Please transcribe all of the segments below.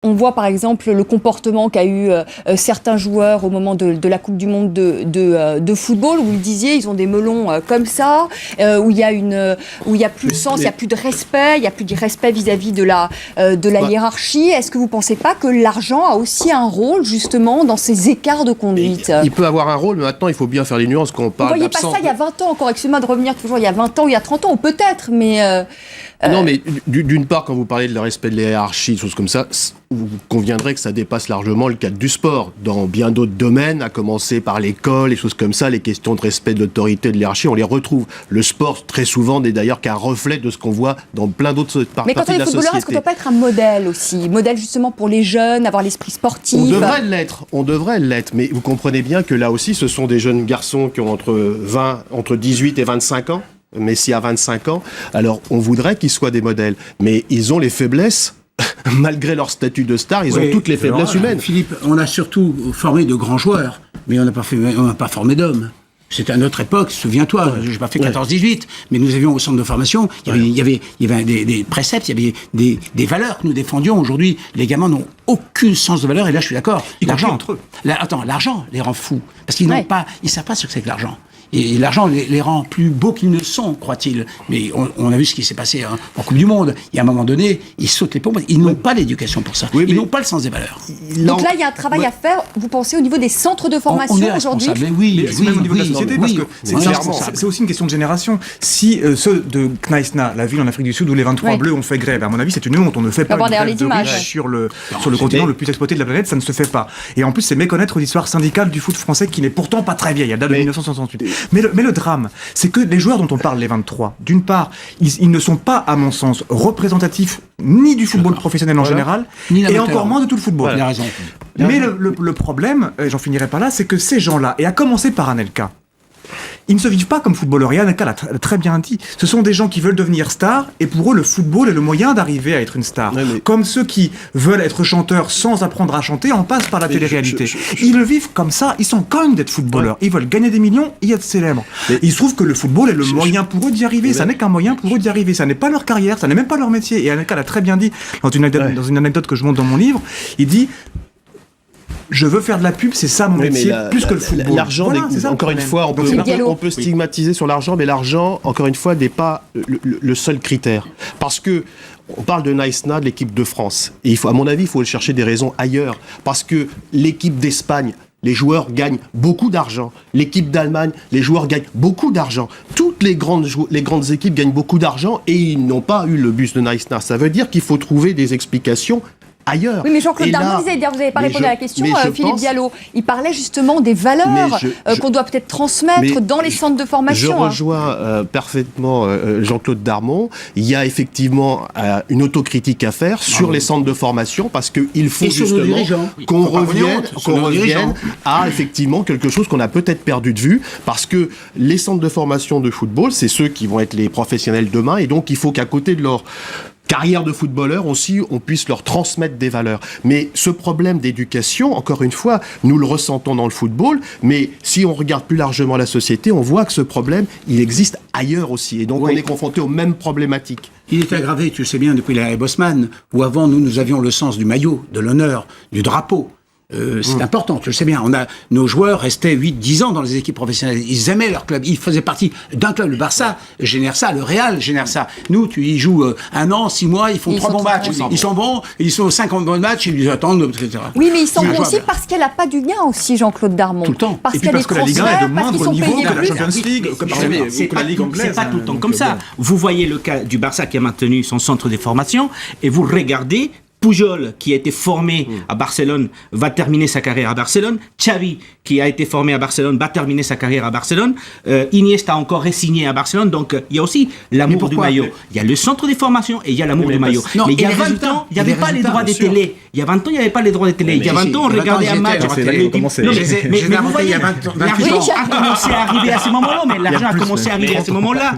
on voit par exemple le comportement qu'a eu certains joueurs au moment de la Coupe du Monde de football, où vous le disiez, ils ont des melons comme ça, où il y a plus de sens, il n'y a plus de respect, il n'y a plus de respect vis-à-vis de la hiérarchie. Est-ce que vous ne pensez pas que l'argent a aussi un rôle justement dans ces écarts de conduite? Il peut avoir un rôle, mais maintenant il faut bien faire les nuances quand on parle d'absence. Vous ne voyez pas ça il y a 20 ans encore, excusez-moi de revenir toujours il y a 20 ans ou il y a 30 ans, ou peut-être, mais... Non, mais d'une part, quand vous parlez de le respect de la hiérarchie, des choses comme ça, vous conviendrez que ça dépasse largement le cadre du sport. Dans bien d'autres domaines, à commencer par l'école, les choses comme ça, les questions de respect de l'autorité, de la hiérarchie, on les retrouve. Le sport, très souvent, n'est d'ailleurs qu'un reflet de ce qu'on voit dans plein d'autres parties de la société. Mais quand on est footballeur, est-ce qu'on ne doit pas être un modèle aussi? Modèle justement pour les jeunes, avoir l'esprit sportif? On devrait l'être, mais vous comprenez bien que là aussi, ce sont des jeunes garçons qui ont entre 18 et 25 ans. Messi a 25 ans, alors on voudrait qu'ils soient des modèles, mais ils ont les faiblesses, malgré leur statut de star, ils ont toutes les faiblesses humaines. Philippe, on a surtout formé de grands joueurs, mais on n'a pas formé d'hommes. C'était à notre époque, souviens-toi, je n'ai pas fait 14-18, mais nous avions au centre de formation, il y avait des préceptes, il y avait des valeurs que nous défendions. Aujourd'hui, les gamins n'ont aucun sens de valeur, et là je suis d'accord. L'argent entre eux. L'argent les rend fous, parce qu'ils ne savent pas ce que c'est que l'argent. Et l'argent les rend plus beaux qu'ils ne sont, croit-il. Mais on a vu ce qui s'est passé en Coupe du Monde. Il y a un moment donné, ils sautent les pompes. Ils n'ont pas l'éducation pour ça. Ils n'ont pas le sens des valeurs. Donc là, il y a un travail à faire, vous pensez, au niveau des centres de formation aujourd'hui? Oui, même au niveau de la société, parce que c'est aussi une question de génération. Si ceux de Knaïsna, la ville en Afrique du Sud, où les 23 bleus ont fait grève, à mon avis, c'est une honte. On ne fait pas une grève de riches sur le continent le plus exploité de la planète, ça ne se fait pas. Et en plus, c'est méconnaître l'histoire syndicale du foot français, qui n'est pourtant pas très vieille. Elle date de 1968. Mais le drame, c'est que les joueurs dont on parle, les 23, d'une part, ils ne sont pas, à mon sens, représentatifs ni du football professionnel en général, et encore moins de tout le football. Il a raison. Mais le problème, et j'en finirai par là, c'est que ces gens-là, et à commencer par Anelka, ils ne se vivent pas comme footballeurs. Et Anelka l'a très bien dit. Ce sont des gens qui veulent devenir stars, et pour eux, le football est le moyen d'arriver à être une star. Comme ceux qui veulent être chanteurs sans apprendre à chanter, en passent par la télé-réalité. Ils le vivent comme ça. Ils sont quand même d'être footballeurs. Ils veulent gagner des millions et être célèbres. Il se trouve que le football est le moyen pour eux d'y arriver. Ça n'est qu'un moyen pour eux d'y arriver. Ça n'est pas leur carrière, ça n'est même pas leur métier. Et Anelka l'a très bien dit dans une anecdote que je montre dans mon livre. Il dit: je veux faire de la pub, c'est ça mon métier, plus que le football. L'argent, encore une fois, on peut stigmatiser sur l'argent, mais l'argent, encore une fois, n'est pas le seul critère. Parce que on parle de Naïsna, de l'équipe de France. Et à mon avis, il faut chercher des raisons ailleurs. Parce que l'équipe d'Espagne, les joueurs gagnent beaucoup d'argent. L'équipe d'Allemagne, les joueurs gagnent beaucoup d'argent. Toutes les grandes équipes gagnent beaucoup d'argent et ils n'ont pas eu le bus de Naïsna. Ça veut dire qu'il faut trouver des explications ailleurs. Oui, mais Jean-Claude Darmon disait, vous n'avez pas répondu à la question, Philippe Diallo. Il parlait justement des valeurs qu'on doit peut-être transmettre dans les centres de formation. Je rejoins parfaitement Jean-Claude Darmon. Il y a effectivement une autocritique à faire sur les centres de formation, parce qu'il faut justement qu'on revienne à effectivement quelque chose qu'on a peut-être perdu de vue, parce que les centres de formation de football, c'est ceux qui vont être les professionnels demain, et donc il faut qu'à côté de leur carrière de footballeur aussi, on puisse leur transmettre des valeurs. Mais ce problème d'éducation, encore une fois, nous le ressentons dans le football, mais si on regarde plus largement la société, on voit que ce problème, il existe ailleurs aussi. Et donc on est confronté aux mêmes problématiques. Il est aggravé, tu le sais bien, depuis l'ère Bosman, où avant, nous avions le sens du maillot, de l'honneur, du drapeau. C'est important, tu le sais bien. Nos joueurs restaient 8-10 ans dans les équipes professionnelles. Ils aimaient leur club. Ils faisaient partie d'un club. Le Barça génère ça, le Real génère ça. Nous, ils jouent 1 an, 6 mois, ils font 3 bons matchs. Ils sont bons, ils sont 50 bons matchs, ils attendent, etc. Oui, mais ils sont bons aussi parce qu'elle n'a pas du gain aussi, Jean-Claude Darmon. Tout le temps. Et puis parce que la Ligue 1 est de moindre niveau que la Champions League, que la Ligue anglaise. C'est pas tout le temps comme ça. Vous voyez le cas du Barça qui a maintenu son centre de formation et vous regardez Pujol, qui a été formé à Barcelone, va terminer sa carrière à Barcelone. Xavi, qui a été formé à Barcelone, va terminer sa carrière à Barcelone. Iniesta a encore re-signé à Barcelone. Donc, il y a aussi l'amour du maillot. Il y a le centre de formation et il y a l'amour du maillot. Mais il y a 20 ans, il n'y avait pas les droits des télés. Il y a 20 ans, il n'y avait pas les droits des télés. Il y a 20 ans, on regardait un match. Mais vous voyez, l'argent a commencé à arriver à ce moment-là. Mais l'argent a commencé à arriver à ce moment-là.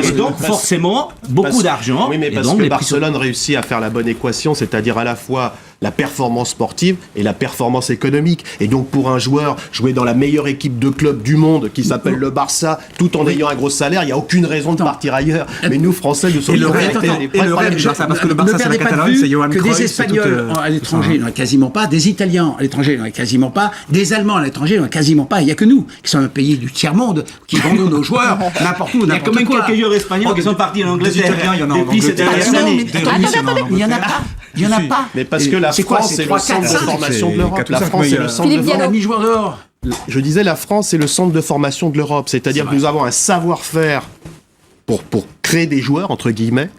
Et donc, forcément, beaucoup d'argent. Oui, mais parce que Barcelone réussit à faire la bonne équation, c'est-à-dire à la fois la performance sportive et la performance économique. Et donc pour un joueur jouer dans la meilleure équipe de club du monde qui s'appelle le Barça, tout en ayant un gros salaire, il n'y a aucune raison de partir ailleurs. Mais nous, Français, nous sommes le rêve du Barça, parce que le Barça, c'est la Catalogne, c'est Johan Cruyff. Que des Espagnols à l'étranger, il n'y en a quasiment pas, des Italiens à l'étranger, il n'y en a quasiment pas, des Allemands à l'étranger, il n'y en a quasiment pas. Il n'y a que nous, qui sommes un pays du tiers-monde, qui vendons nos joueurs n'importe où, n'importe quoi. Il y a quand même quelques joueurs espagnols qui sont partis en Angleterre depuis ces dernières années. Il n'y en a pas. Il n'y en a pas. Mais parce que la France, c'est le centre de formation de l'Europe. La France, c'est le centre de formation. Je disais, la France, c'est le centre de formation de l'Europe. C'est-à-dire que nous avons un savoir-faire pour créer des joueurs, entre guillemets,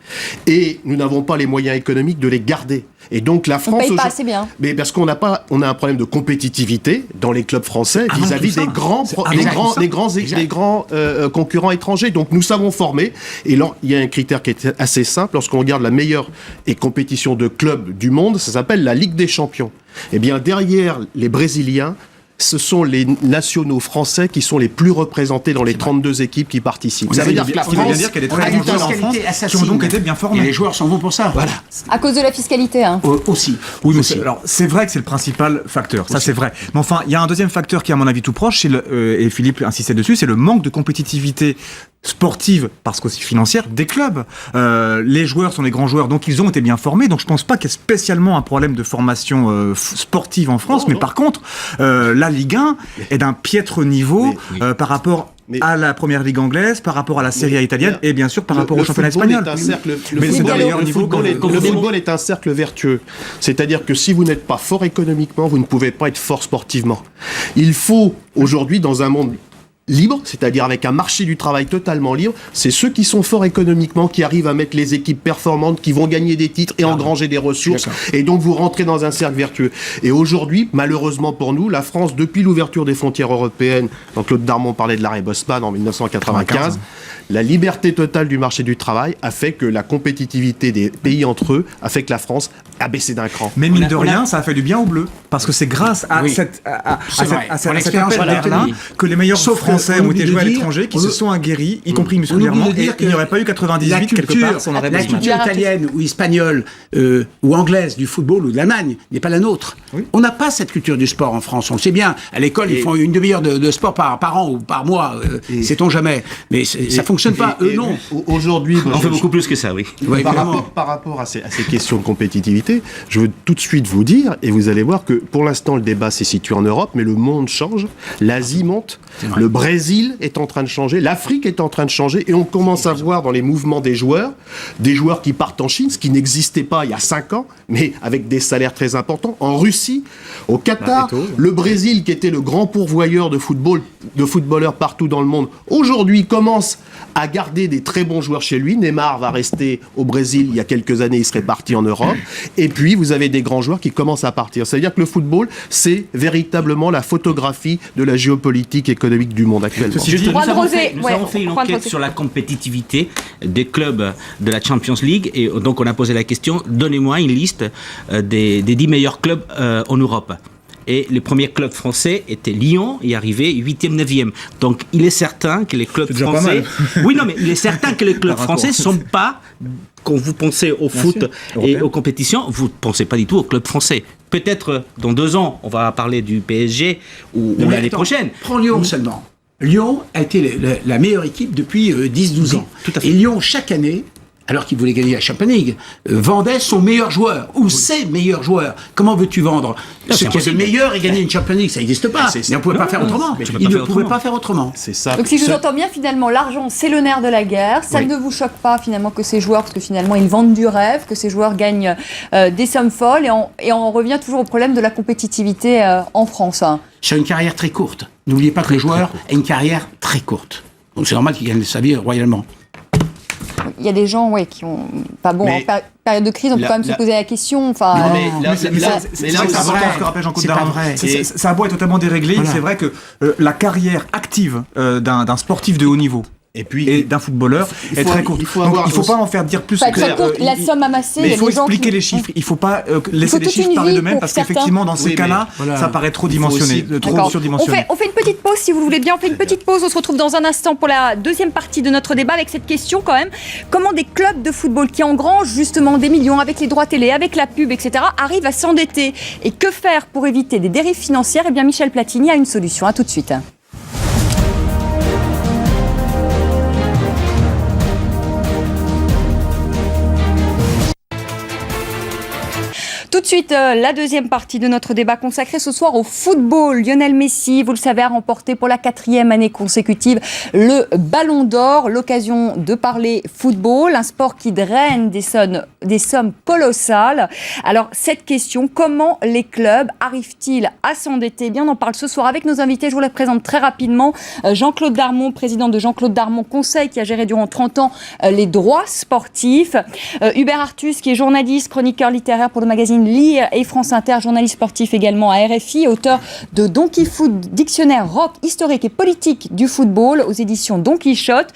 et nous n'avons pas les moyens économiques de les garder. Et donc la France... On paye pas assez bien. Mais parce qu'on a un problème de compétitivité dans les clubs français vis-à-vis des grands concurrents étrangers. Donc nous savons former. Et là, il y a un critère qui est assez simple. Lorsqu'on regarde la meilleure compétition de clubs du monde, ça s'appelle la Ligue des Champions. Eh bien, derrière les Brésiliens, ce sont les nationaux français qui sont les plus représentés dans les 32 équipes qui participent. Ça veut dire que la France a des très bons joueurs en France qui ont donc été bien formés. Et les joueurs sont bons pour ça. Voilà. À cause de la fiscalité, hein. Aussi. Oui, mais alors c'est vrai que c'est le principal facteur. Ça, c'est vrai. Mais enfin, il y a un deuxième facteur qui est à mon avis tout proche, et Philippe insistait dessus, c'est le manque de compétitivité sportive, parce qu'aussi financière, des clubs. Les joueurs sont des grands joueurs, donc ils ont été bien formés. Donc je pense pas qu'il y ait spécialement un problème de formation sportive en France, mais par contre, la Ligue 1 est d'un piètre niveau par rapport à la première ligue anglaise, par rapport à la Serie A italienne, et bien sûr par rapport au championnat espagnol. Le football est un cercle vertueux. C'est-à-dire que si vous n'êtes pas fort économiquement, vous ne pouvez pas être fort sportivement. Il faut aujourd'hui, dans un monde libre, c'est-à-dire avec un marché du travail totalement libre, c'est ceux qui sont forts économiquement qui arrivent à mettre les équipes performantes, qui vont gagner des titres et engranger des ressources. Et donc vous rentrez dans un cercle vertueux. Et aujourd'hui, malheureusement pour nous, la France, depuis l'ouverture des frontières européennes, donc Claude Darmon parlait de l'arrêt Bosman en 1995, la liberté totale du marché du travail a fait que la compétitivité des pays entre eux a fait que la France a baissé d'un cran. Mais mine de rien, ça a fait du bien aux Bleus. Parce que c'est grâce à cet appel d'air-là que les meilleurs Français ont été joués à l'étranger, qui se sont aguerris, y compris musculairement, et il n'y aurait pas eu 98 quelque part sans arrêt Bosman. La culture italienne ou espagnole ou anglaise du football ou de l'Allemagne n'est pas la nôtre. Oui. On n'a pas cette culture du sport en France, on le sait bien. À l'école, ils font une demi-heure de sport par an ou par mois, sait-on jamais. Mais ça fonctionne pas, eux non. Aujourd'hui, on fait beaucoup plus que ça, oui. Par rapport à ces questions de compétitivité, je veux tout de suite vous dire, et vous allez voir que pour l'instant le débat s'est situé en Europe, mais le monde change, l'Asie monte, le Brésil est en train de changer, l'Afrique est en train de changer, et on commence à voir dans les mouvements des joueurs qui partent en Chine, ce qui n'existait pas il y a 5 ans, mais avec des salaires très importants, en Russie, au Qatar, le Brésil qui était le grand pourvoyeur de footballeurs partout dans le monde, aujourd'hui commence à garder des très bons joueurs chez lui. Neymar va rester au Brésil, il y a quelques années il serait parti en Europe, et puis vous avez des grands joueurs qui commencent à partir. C'est-à-dire que le football, c'est véritablement la photographie de la géopolitique économique du monde actuellement. Nous avons fait une enquête sur la compétitivité des clubs de la Champions League, et donc on a posé la question, donnez-moi une liste des 10 meilleurs clubs en Europe. Et les premiers clubs français étaient Lyon, y arrivé 8e, 9e. Donc il est certain que les clubs français... Oui, non, mais il est certain que les clubs français ne sont pas... Quand vous pensez au foot et aux compétitions, vous ne pensez pas du tout au club français. Peut-être dans 2 ans, on va parler du PSG ou l'année prochaine. Prends Lyon seulement. Lyon a été la meilleure équipe depuis 10-12 ans. Tout à fait. Et Lyon, chaque année, alors qu'il voulait gagner la Champions League, vendait son meilleur joueur, ou ses meilleurs joueurs. Comment veux-tu vendre ce qui est le meilleur et gagner une Champions League? Ça n'existe pas. Mais on ne pouvait pas faire autrement. Il ne pouvait pas faire autrement. C'est ça. Donc si je vous entends bien, finalement, l'argent, c'est le nerf de la guerre. Ça ne vous choque pas, finalement, que ces joueurs, parce que finalement, ils vendent du rêve, que ces joueurs gagnent des sommes folles, et on revient toujours au problème de la compétitivité en France. C'est une carrière très courte. N'oubliez pas que le joueur a une carrière très courte. Donc c'est normal qu'il gagne sa vie royalement. Il y a des gens qui ont... Pas bon, en période de crise, on peut quand même se poser la question. C'est vrai que ça a beau être totalement déréglé, c'est vrai que la carrière active d'un sportif de haut niveau, et d'un footballeur est très courte. Il faut pas en faire dire plus. Très courte, la somme amassée. Mais il faut expliquer les chiffres. Il faut pas laisser les chiffres parler d'eux-mêmes parce qu'effectivement dans ces cas-là, ça paraît trop dimensionné, trop surdimensionné. On fait une petite pause si vous le voulez bien. On fait une petite pause. On se retrouve dans un instant pour la deuxième partie de notre débat avec cette question quand même. Comment des clubs de football qui engrangent justement des millions avec les droits télé, avec la pub, etc. arrivent à s'endetter? Et que faire pour éviter des dérives financières? Eh bien, Michel Platini a une solution. À tout de suite. Tout de suite, la deuxième partie de notre débat consacrée ce soir au football. Lionel Messi, vous le savez, a remporté pour la 4e année consécutive le Ballon d'Or. L'occasion de parler football, un sport qui draine des sommes colossales. Alors, cette question, comment les clubs arrivent-ils à s'endetter? Eh bien, on en parle ce soir avec nos invités. Je vous les présente très rapidement. Jean-Claude Darmon, président de Jean-Claude Darmon Conseil, qui a géré durant 30 ans les droits sportifs. Hubert Artus, qui est journaliste, chroniqueur littéraire pour le magazine Lire et France Inter, journaliste sportif également à RFI, auteur de Donkey Foot, dictionnaire rock, historique et politique du football aux éditions Don Quichotte.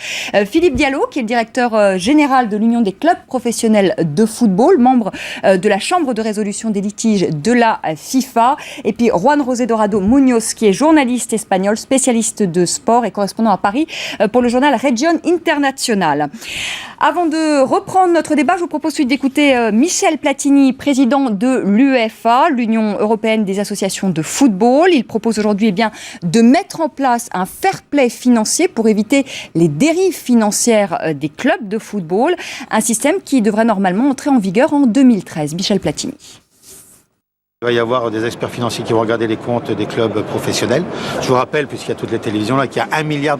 Philippe Diallo, qui est le directeur général de l'Union des clubs professionnels de football, membre de la Chambre de résolution des litiges de la FIFA. Et puis Juan José Dorado Muñoz, qui est journaliste espagnol, spécialiste de sport et correspondant à Paris pour le journal Region International. Avant de reprendre notre débat, je vous propose ensuite d'écouter Michel Platini, président de l'UEFA, l'Union européenne des associations de football. Il propose aujourd'hui de mettre en place un fair play financier pour éviter les dérives financières des clubs de football, un système qui devrait normalement entrer en vigueur en 2013. Michel Platini. Il va y avoir des experts financiers qui vont regarder les comptes des clubs professionnels. Je vous rappelle, puisqu'il y a toutes les télévisions là, qu'il y a 1,2 milliard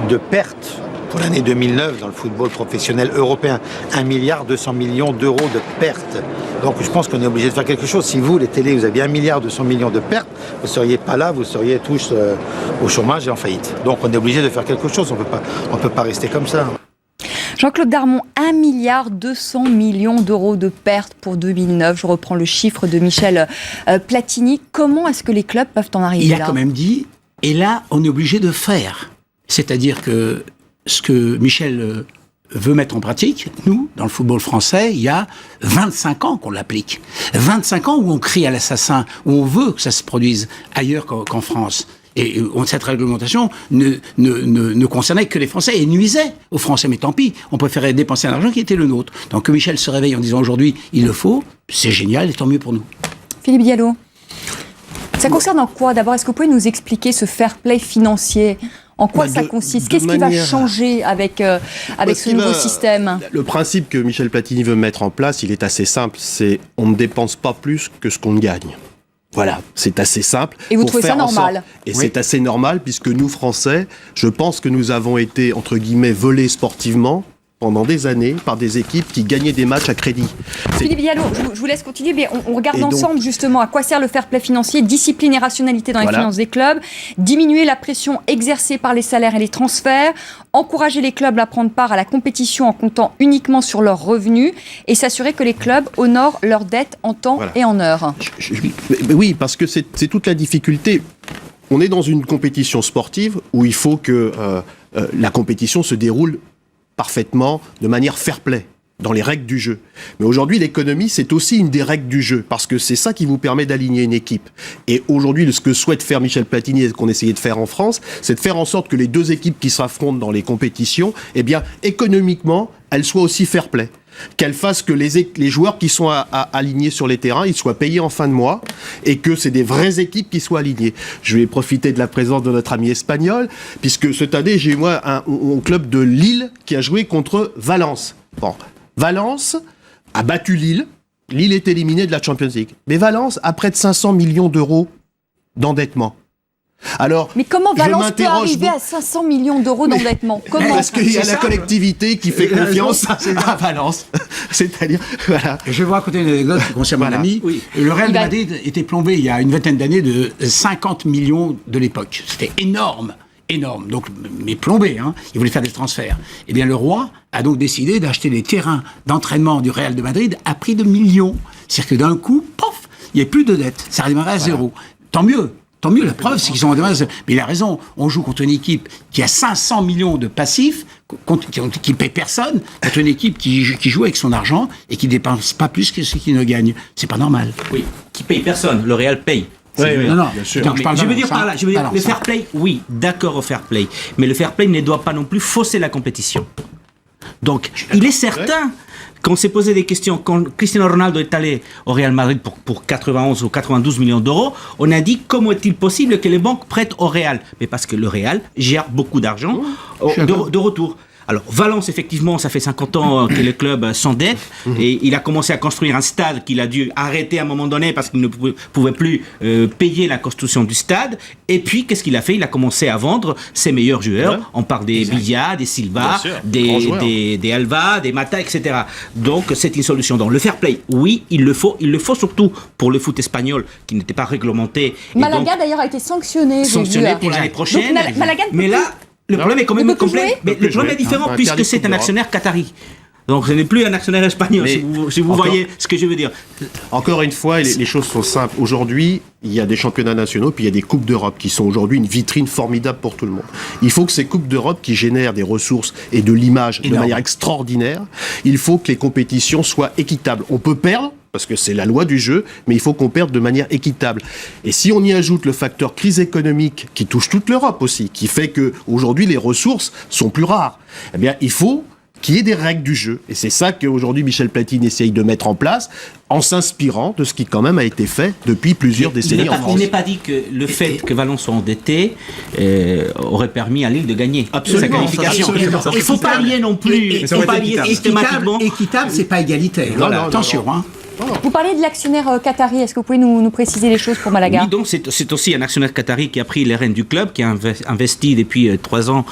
de pertes pour l'année 2009 dans le football professionnel européen. 1,2 milliard d'euros de pertes. Donc je pense qu'on est obligé de faire quelque chose. Si vous, les télés, vous aviez 1,2 milliard de pertes, vous ne seriez pas là, vous seriez tous au chômage et en faillite. Donc on est obligé de faire quelque chose. On peut pas rester comme ça. Jean-Claude Darmon, 1,2 milliard d'euros de pertes pour 2009. Je reprends le chiffre de Michel Platini. Comment est-ce que les clubs peuvent en arriver là ? Il a quand même dit, et là, on est obligé de faire. C'est-à-dire que ce que Michel veut mettre en pratique, nous, dans le football français, il y a 25 ans qu'on l'applique. 25 ans où on crie à l'assassin, où on veut que ça se produise ailleurs qu'en France. Et cette réglementation ne concernait que les Français et nuisait aux Français. Mais tant pis, on préférait dépenser un argent qui était le nôtre. Donc que Michel se réveille en disant aujourd'hui, il le faut, c'est génial et tant mieux pour nous. Philippe Diallo, ça concerne en quoi d'abord? Est-ce que vous pouvez nous expliquer ce fair play financier? En quoi ça consiste? Qu'est-ce qui va changer avec ce nouveau système? Le principe que Michel Platini veut mettre en place, il est assez simple. C'est on ne dépense pas plus que ce qu'on gagne. Voilà, c'est assez simple. Et vous trouvez ça normal? Et c'est assez normal puisque nous, Français, je pense que nous avons été, entre guillemets, volés sportivement pendant des années par des équipes qui gagnaient des matchs à crédit. Philippe Diallo, je vous laisse continuer, mais on regarde ensemble justement à quoi sert le fair play financier, discipline et rationalité dans les finances des clubs, diminuer la pression exercée par les salaires et les transferts, encourager les clubs à prendre part à la compétition en comptant uniquement sur leurs revenus et s'assurer que les clubs honorent leurs dettes en temps et en heure. Oui, parce que c'est toute la difficulté. On est dans une compétition sportive où il faut que la compétition se déroule parfaitement, de manière fair play, dans les règles du jeu. Mais aujourd'hui, l'économie, c'est aussi une des règles du jeu, parce que c'est ça qui vous permet d'aligner une équipe. Et aujourd'hui, ce que souhaite faire Michel Platini et ce qu'on essayait de faire en France, c'est de faire en sorte que les deux équipes qui s'affrontent dans les compétitions, eh bien, économiquement, elles soient aussi fair play. Qu'elles fassent que les joueurs qui sont alignés sur les terrains, ils soient payés en fin de mois et que c'est des vraies équipes qui soient alignées. Je vais profiter de la présence de notre ami espagnol, puisque cette année, j'ai eu moi un club de Lille qui a joué contre Valence. Bon, Valence a battu Lille. Lille est éliminé de la Champions League. Mais Valence a près de 500 millions d'euros d'endettement. Alors, mais comment Valence peut arriver à 500 millions d'euros d'endettement? Comment? Parce qu'il y a la collectivité qui fait confiance à Valence. C'est-à-dire, voilà. Je vais vous raconter une anecdote qui concerne mon ami. Oui. Le Real de Madrid était plombé il y a une vingtaine d'années de 50 millions de l'époque. C'était énorme. Énorme, donc, mais plombé, hein. Il voulait faire des transferts. Eh bien, le roi a donc décidé d'acheter les terrains d'entraînement du Real de Madrid à prix de millions. C'est-à-dire que d'un coup, pof, il n'y a plus de dette. Ça redémarrait à zéro. Tant mieux. Tant mieux, la preuve, c'est qu'ils ont... Mais il a raison, on joue contre une équipe qui a 500 millions de passifs, qui paie personne, contre une équipe qui joue avec son argent et qui dépense pas plus que ce qu'il ne gagne. C'est pas normal. Oui, qui paye personne, le Real paye. Oui, non, bien sûr. Je veux dire par là, le fair play, oui, d'accord au fair play, mais le fair play ne doit pas non plus fausser la compétition. Donc, il est certain qu'on s'est posé des questions. Quand Cristiano Ronaldo est allé au Real Madrid pour 91 ou 92 millions d'euros, on a dit comment est-il possible que les banques prêtent au Real? Mais parce que le Real gère beaucoup d'argent de retour. Alors, Valence, effectivement, ça fait 50 ans que le club s'endette et il a commencé à construire un stade qu'il a dû arrêter à un moment donné parce qu'il ne pouvait plus payer la construction du stade. Et puis, qu'est-ce qu'il a fait? Il a commencé à vendre ses meilleurs joueurs. Ouais. On parle des Villa, des Silva, des Alva, des Mata, etc. Donc, c'est une solution. Donc, le fair play, oui, il le faut. Il le faut surtout pour le foot espagnol qui n'était pas réglementé. Malaga, d'ailleurs, a été sanctionné. Sanctionné pour l'année prochaine. Donc, Malaga mais là... Le problème est quand même complet. Mais le problème est différent puisque c'est un actionnaire qatari. Donc ce n'est plus un actionnaire espagnol, si vous voyez ce que je veux dire. Encore une fois, les choses sont simples. Aujourd'hui, il y a des championnats nationaux, puis il y a des Coupes d'Europe qui sont aujourd'hui une vitrine formidable pour tout le monde. Il faut que ces Coupes d'Europe qui génèrent des ressources et de l'image de manière extraordinaire, il faut que les compétitions soient équitables. On peut perdre, parce que c'est la loi du jeu, mais il faut qu'on perde de manière équitable. Et si on y ajoute le facteur crise économique qui touche toute l'Europe aussi, qui fait qu'aujourd'hui les ressources sont plus rares, eh bien il faut qu'il y ait des règles du jeu. Et c'est ça qu'aujourd'hui Michel Platini essaye de mettre en place, en s'inspirant de ce qui quand même a été fait depuis plusieurs décennies en France. Il n'est pas dit que le fait que Valence soit endetté aurait permis à Lille de gagner sa qualification. Il ne faut pas lier non plus. Équitable, c'est pas égalitaire. Voilà. Attention, hein. Vous parlez de l'actionnaire qatari, est-ce que vous pouvez nous préciser les choses pour Malaga? Oui, donc c'est aussi un actionnaire qatari qui a pris les rênes du club, qui a investi depuis 3 ans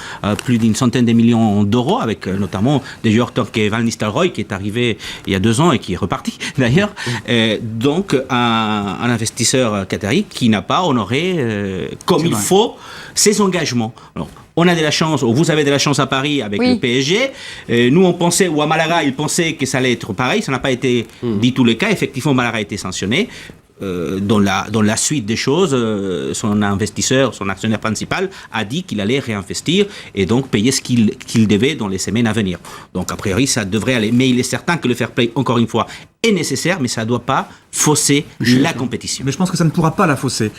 plus d'une centaine de millions d'euros, avec notamment des joueurs comme Van Nistelrooy, qui est arrivé il y a 2 ans et qui est reparti d'ailleurs. Donc un investisseur qatari qui n'a pas honoré comme il faut ses engagements. Alors, on a de la chance, ou vous avez de la chance à Paris avec le PSG. Nous, on pensait, ou à Malaga, ils pensaient que ça allait être pareil. Ça n'a pas été dit tous les cas. Effectivement, Malaga a été sanctionné. Dans la suite des choses, son investisseur, son actionnaire principal, a dit qu'il allait réinvestir et donc payer ce qu'il devait dans les semaines à venir. Donc, a priori, ça devrait aller. Mais il est certain que le fair play, encore une fois, est nécessaire, mais ça ne doit pas fausser la compétition. Mais je pense que ça ne pourra pas la fausser.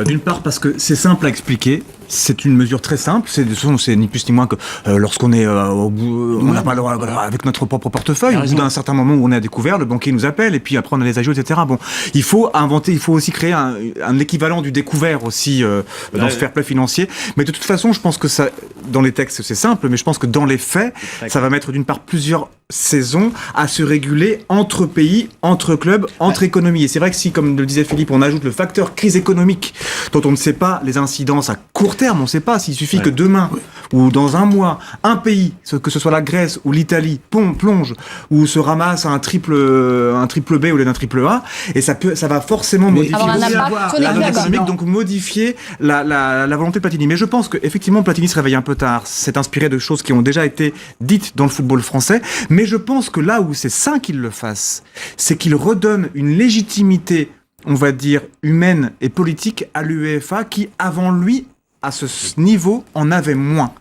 D'une part parce que c'est simple à expliquer, c'est une mesure très simple, c'est ni plus ni moins que lorsqu'on est au bout, on n'a pas avec notre propre portefeuille, au bout d'un certain moment où on est à découvert, le banquier nous appelle et puis après on a les ajouts, etc. Bon, il faut aussi créer un équivalent du découvert aussi dans ce fair play financier. Mais de toute façon, je pense que ça, dans les textes c'est simple, mais je pense que dans les faits, ça va mettre d'une part plusieurs saisons à se réguler entre pays, entre clubs, entre économies. Et c'est vrai que si, comme le disait Philippe, on ajoute le facteur crise économique dont on ne sait pas les incidences à court terme, on ne sait pas s'il suffit que demain ou dans un mois, un pays, que ce soit la Grèce ou l'Italie, plonge ou se ramasse un triple B au lieu d'un triple A, et ça va forcément modifier la dynamique, donc modifier la volonté de Platini. Mais je pense qu'effectivement Platini se réveille un peu tard, s'est inspiré de choses qui ont déjà été dites dans le football français, mais je pense que là où c'est sain qu'il le fasse, c'est qu'il redonne une légitimité, on va dire, humaine et politique à l'UEFA qui, avant lui, à ce niveau, en avait moins.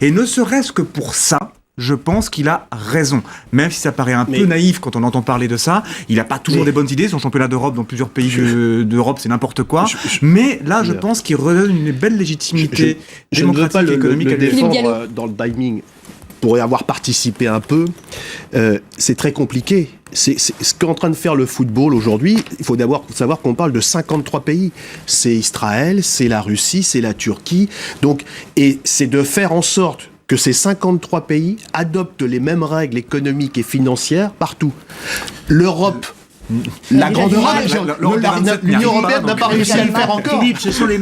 Et ne serait-ce que pour ça, je pense qu'il a raison. Même si ça paraît un peu naïf quand on entend parler de ça, il n'a pas toujours des bonnes idées. Son championnat d'Europe dans plusieurs pays d'Europe, c'est n'importe quoi. Mais là, je pense qu'il redonne une belle légitimité démocratique et économique à défendre dans le timing. Pour y avoir participé un peu, c'est très compliqué. C'est ce qu'est en train de faire le football aujourd'hui. Il faut d'abord savoir qu'on parle de 53 pays. C'est Israël, c'est la Russie, c'est la Turquie. Donc, et c'est de faire en sorte que ces 53 pays adoptent les mêmes règles économiques et financières partout. L'Europe... La grande l'Union européenne n'a pas réussi à le faire encore. Philippe, ce sont les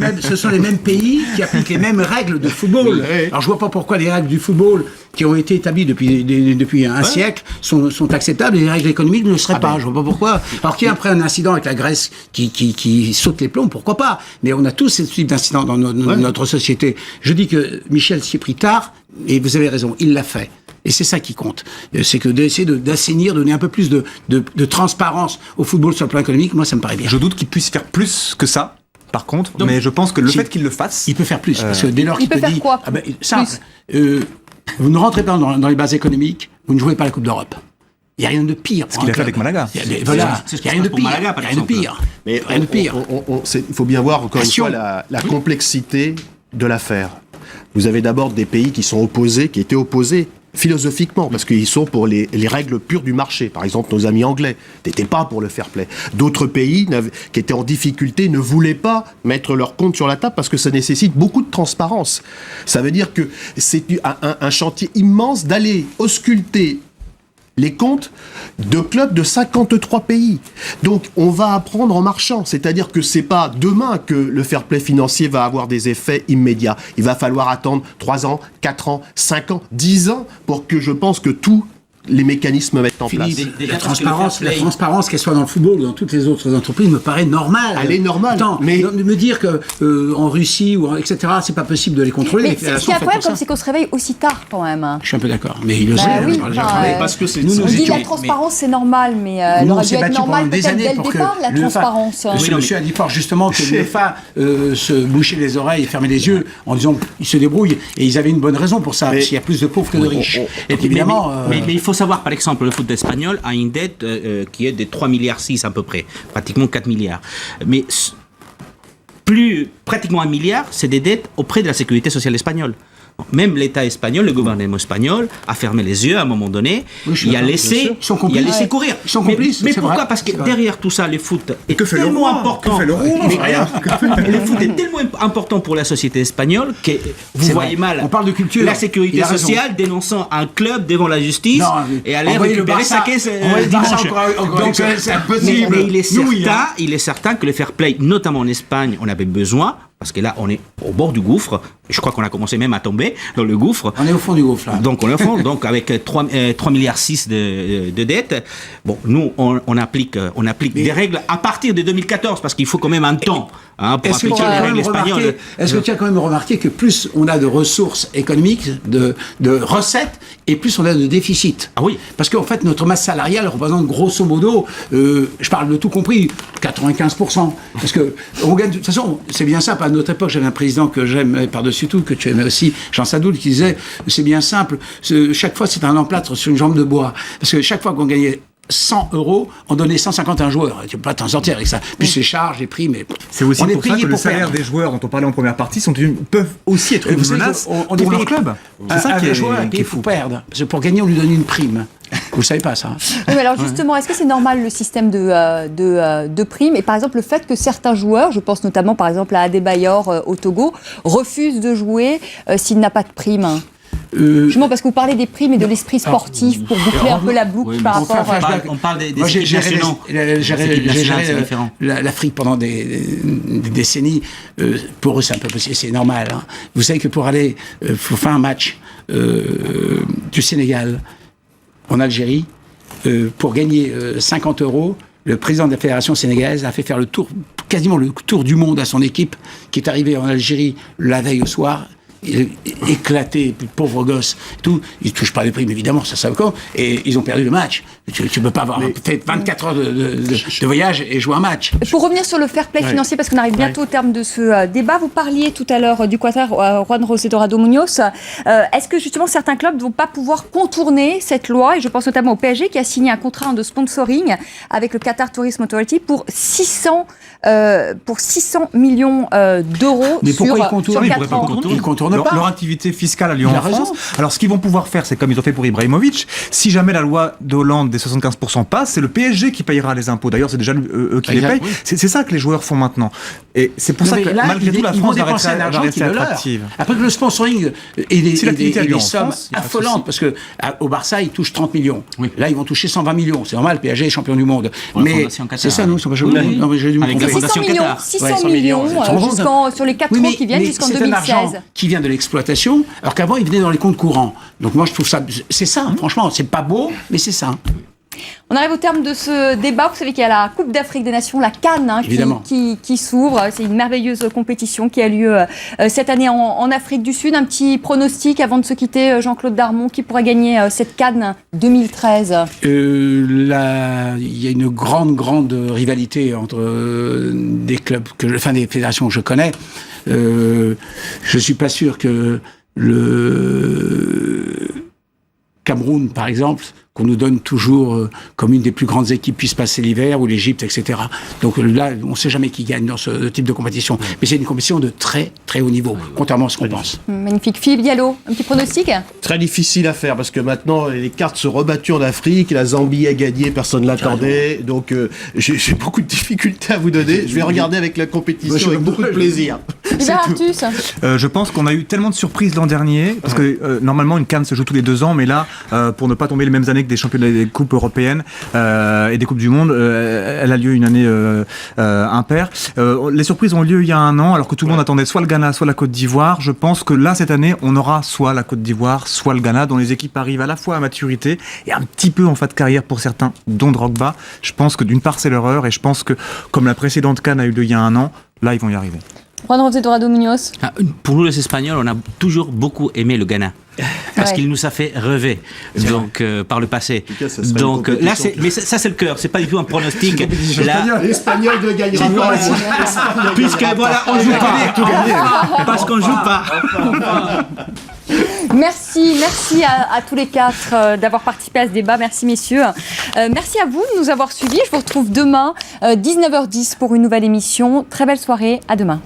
mêmes pays qui appliquent les mêmes règles de football. Alors je vois pas pourquoi les règles du football qui ont été établies depuis un siècle sont acceptables et les règles économiques ne le seraient pas. Je vois pas pourquoi. Alors qu'il y a après un incident avec la Grèce qui saute les plombs, pourquoi pas. Mais on a tous ce type d'incidents dans notre société. Je dis que Michel s'y est pris tard et vous avez raison, il l'a fait. Et c'est ça qui compte. C'est que d'essayer d'assainir, donner un peu plus de transparence au football sur le plan économique, moi, ça me paraît bien. Je doute qu'il puisse faire plus que ça. par contre, mais je pense que le fait qu'il le fasse... Il peut faire plus, parce que dès lors qu'il peut te faire dit... quoi, simple, vous ne rentrez pas dans les bases économiques, vous ne jouez pas la Coupe d'Europe. Il n'y a rien de pire. Ce qu'il a fait avec Malaga. Il n'y a rien de pire. Mais rien de pire. Il faut bien voir encore une fois la complexité de l'affaire. Vous avez d'abord des pays qui étaient opposés philosophiquement, parce qu'ils sont pour les règles pures du marché. Par exemple, nos amis anglais n'étaient pas pour le fair play. D'autres pays qui étaient en difficulté ne voulaient pas mettre leur compte sur la table parce que ça nécessite beaucoup de transparence. Ça veut dire que c'est un chantier immense d'aller ausculter les comptes de clubs de 53 pays. Donc, on va apprendre en marchant. C'est-à-dire que c'est pas demain que le fair play financier va avoir des effets immédiats. Il va falloir attendre 3 ans, 4 ans, 5 ans, 10 ans pour que je pense que tous les mécanismes mettent en place. La transparence, qu'elle soit dans le football ou dans toutes les autres entreprises, me paraît normale. Elle est normale. Attends, mais me dire que en Russie ou etc., c'est pas possible de les contrôler. Mais ce qui est incroyable, c'est qu'on se réveille aussi tard quand même. Je suis un peu d'accord, mais il le sait. Oui, parce que on dit la transparence, c'est normal, mais elle aurait dû être normale peut-être dès le départ, la transparence. Monsieur a dit fort justement que l'UEFA se bouchait les oreilles et fermait les yeux en disant qu'ils se débrouillent, et ils avaient une bonne raison pour ça, parce qu'il y a plus de pauvres que de riches. Et évidemment... Mais il faut savoir, par exemple, le foot espagnol a une dette qui est de 3,6 milliards à peu près, pratiquement 4 milliards. Mais pratiquement 1 milliard, c'est des dettes auprès de la sécurité sociale espagnole. Même l'État espagnol, le gouvernement espagnol, a fermé les yeux à un moment donné. Il a laissé courir. Ils sont complices. Mais pourquoi ? Parce que derrière tout ça, le foot est tellement important. Le foot est tellement important pour la société espagnole que vous voyez mal. On parle de culture. La sécurité sociale dénonçant un club devant la justice et aller récupérer sa caisse dimanche. Donc c'est impossible. Mais il est certain que le fair play, notamment en Espagne, on avait besoin. Parce que là, on est au bord du gouffre. Je crois qu'on a commencé même à tomber dans le gouffre. On est au fond du gouffre, là. Donc, on est au fond. Donc, avec 3,6 milliards de dettes, bon, nous, on applique des règles à partir de 2014, parce qu'il faut quand même un temps pour appliquer les règles espagnoles. Est-ce que tu as quand même remarqué que plus on a de ressources économiques, de recettes, et plus on a de déficit ? Ah oui. Parce qu'en fait, notre masse salariale représente grosso modo, je parle de tout compris, 95%. Parce que on gagne, de toute façon, c'est bien ça. À notre époque, j'avais un président que j'aime par-dessus tout, que tu aimais aussi, Jean Sadoul, qui disait, c'est bien simple, chaque fois c'est un emplâtre sur une jambe de bois. Parce que chaque fois qu'on gagnait 100 €, on donnait 150 à un joueur. Tu peux pas t'en sortir avec ça. Plus les charges, les prix, mais c'est aussi pour ça que le salaire des joueurs dont on parlait en première partie peuvent aussi être une menace pour leur club. C'est ça qui est joueur et qu'il faut perdre. Parce que pour gagner, on lui donne une prime. Vous ne savez pas ça. Oui, mais alors justement, est-ce que c'est normal le système de primes ? Et par exemple, le fait que certains joueurs, je pense notamment par exemple à Adebayor au Togo, refusent de jouer s'il n'a pas de prime ? Justement parce que vous parlez des primes et de l'esprit sportif pour boucler un peu la boucle par rapport à... On parle des équipes nationaux. J'ai géré l'Afrique pendant des décennies. Pour eux, c'est un peu possible, c'est normal. Hein. Vous savez que pour aller faire un match du Sénégal en Algérie, pour gagner 50 €, le président de la fédération sénégalaise a fait faire quasiment le tour du monde à son équipe, qui est arrivée en Algérie la veille au soir, éclaté, pauvre gosse, tout. Ils ne touchent pas les primes, évidemment, ça savent quoi. Et ils ont perdu le match. Tu ne peux pas avoir fait 24 heures de voyage et jouer un match. Pour revenir sur le fair play financier, parce qu'on arrive bientôt au terme de ce débat, vous parliez tout à l'heure du Qatar, Juan José Dorado Munoz. Est-ce que justement certains clubs ne vont pas pouvoir contourner cette loi ? Et je pense notamment au PSG qui a signé un contrat de sponsoring avec le Qatar Tourism Authority pour 600 millions d'euros sur 4 ans. Ils contournent pas. Leur activité fiscale a lieu en France. Alors ce qu'ils vont pouvoir faire, c'est comme ils ont fait pour Ibrahimovic. Si jamais la loi d'Hollande des 75% passe, c'est le PSG qui payera les impôts. D'ailleurs, c'est déjà eux qui les payent. Oui. C'est ça que les joueurs font maintenant. Et c'est pour ça que là, malgré tout, la France va rester attractive. Après que le sponsoring et des sommes affolantes, parce que au Barça, ils touchent 30 millions. Oui. Là, ils vont toucher 120 millions. C'est normal, PSG est champion du monde. Mais c'est ça, nous, non, mais j'ai dû me tromper. 600 millions sur les 4 ans qui viennent jusqu'en 2016. C'est un argent qui vient de l'exploitation, alors qu'avant, il venait dans les comptes courants. Donc moi, je trouve ça... C'est ça, franchement. C'est pas beau, mais c'est ça. On arrive au terme de ce débat. Vous savez qu'il y a la Coupe d'Afrique des Nations, la CAN, qui s'ouvre. C'est une merveilleuse compétition qui a lieu cette année en Afrique du Sud. Un petit pronostic avant de se quitter, Jean-Claude Darmon, qui pourra gagner cette CAN 2013 ? Il y a une grande rivalité entre des clubs, des fédérations que je connais. Je suis pas sûr que le Cameroun, par exemple, qu'on nous donne toujours comme une des plus grandes équipes puisse passer l'hiver, ou l'Égypte, etc. Donc là, on ne sait jamais qui gagne dans ce type de compétition. Mais c'est une compétition de très haut niveau, contrairement à ce qu'on pense. Magnifique. Philippe Diallo, un petit pronostic ? Très difficile à faire parce que maintenant les cartes sont rebattues en Afrique, la Zambie a gagné, personne ne l'attendait, donc j'ai beaucoup de difficultés à vous donner. Je vais regarder avec la compétition avec beaucoup de plaisir. Artus. Je pense qu'on a eu tellement de surprises l'an dernier, parce que normalement une CAN se joue tous les 2 ans, mais là, pour ne pas tomber les mêmes années que des championnats des coupes européennes et des coupes du monde, elle a lieu une année impaire. Les surprises ont lieu il y a 1 an, alors que tout le monde attendait soit le Ghana, soit la Côte d'Ivoire. Je pense que là, cette année, on aura soit la Côte d'Ivoire, soit le Ghana, dont les équipes arrivent à la fois à maturité et un petit peu en fin de carrière pour certains, dont Drogba. Je pense que d'une part, c'est leur heure, et je pense que, comme la précédente CAN a eu lieu il y a 1 an, là, ils vont y arriver. Juan José Dorado Muñoz. Pour nous, les Espagnols, on a toujours beaucoup aimé le Ghana. Parce qu'il nous a fait rêver, donc par le passé. Donc là, mais ça c'est le cœur, c'est pas du tout un pronostic. L'Espagnol ne gagnera pas. Puisque voilà, on joue pas. Parce qu'on joue pas. Merci à tous les 4 d'avoir participé à ce débat. Merci messieurs. Merci à vous de nous avoir suivis. Je vous retrouve demain 19h10 pour une nouvelle émission. Très belle soirée. À demain.